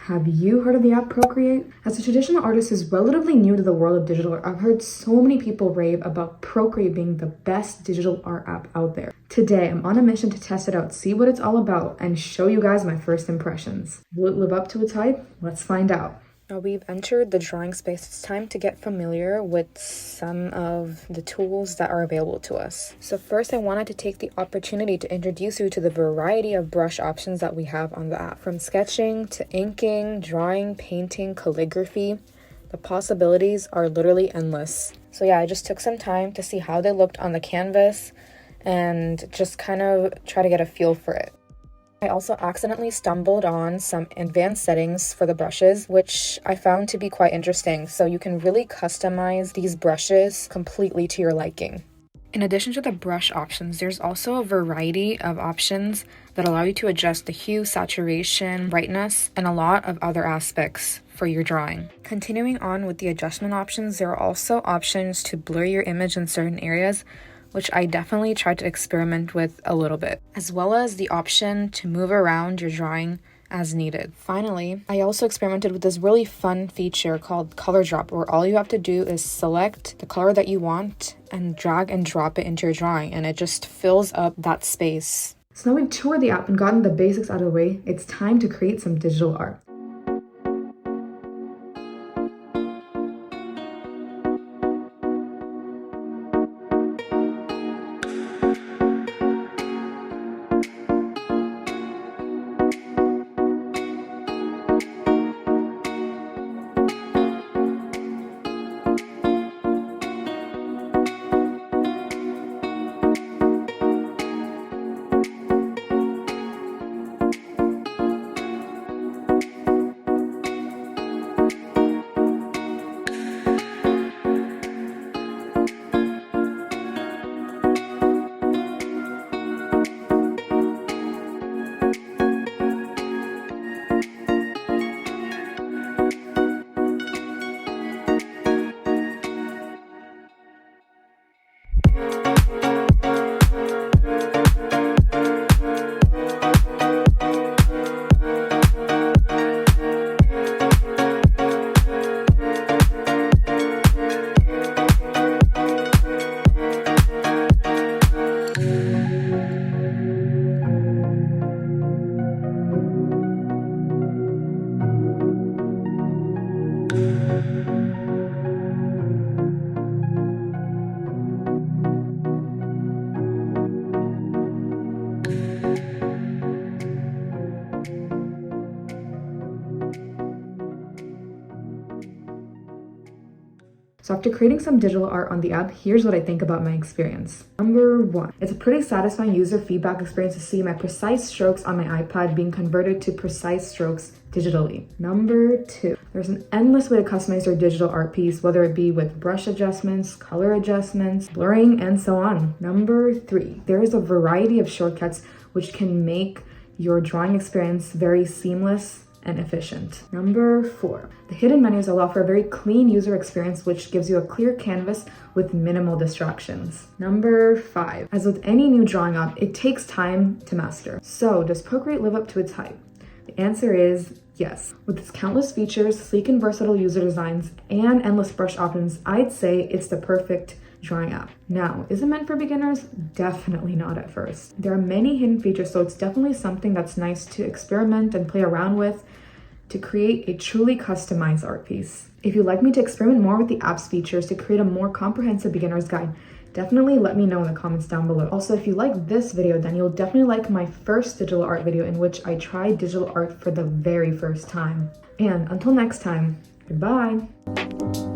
Have you heard of the app Procreate? As a traditional artist who's relatively new to the world of digital art, I've heard so many people rave about Procreate being the best digital art app out there. Today, I'm on a mission to test it out, see what it's all about, and show you guys my first impressions. Will it live up to its hype? Let's find out. Now we've entered the drawing space. It's time to get familiar with some of the tools that are available to us. So first, I wanted to take the opportunity to introduce you to the variety of brush options that we have on the app. From sketching to inking, drawing, painting, calligraphy, the possibilities are literally endless. So yeah, I just took some time to see how they looked on the canvas and just kind of try to get a feel for it. I also accidentally stumbled on some advanced settings for the brushes, which I found to be quite interesting. So you can really customize these brushes completely to your liking. In addition to the brush options, there's also a variety of options that allow you to adjust the hue, saturation, brightness, and a lot of other aspects for your drawing. Continuing on with the adjustment options, there are also options to blur your image in certain areas, which I definitely tried to experiment with a little bit, as well as the option to move around your drawing as needed. Finally, I also experimented with this really fun feature called Color Drop, where all you have to do is select the color that you want and drag and drop it into your drawing, and it just fills up that space. So now we've toured the app and gotten the basics out of the way, it's time to create some digital art. So after creating some digital art on the app, here's what I think about my experience. Number 1, it's a pretty satisfying user feedback experience to see my precise strokes on my iPad being converted to precise strokes digitally. Number 2, there's an endless way to customize your digital art piece, whether it be with brush adjustments, color adjustments, blurring, and so on. Number 3, there is a variety of shortcuts which can make your drawing experience very seamless and efficient. Number 4, the hidden menus allow for a very clean user experience which gives you a clear canvas with minimal distractions. Number 5, as with any new drawing app, it takes time to master. So does Procreate live up to its hype? The answer is yes. With its countless features, sleek and versatile user designs, and endless brush options, I'd say it's the perfect drawing app. Now, is it meant for beginners? Definitely not at first. There are many hidden features, so it's definitely something that's nice to experiment and play around with to create a truly customized art piece. If you'd like me to experiment more with the app's features to create a more comprehensive beginner's guide, definitely let me know in the comments down below. Also, if you like this video, then you'll definitely like my first digital art video in which I tried digital art for the very first time. And until next time, goodbye.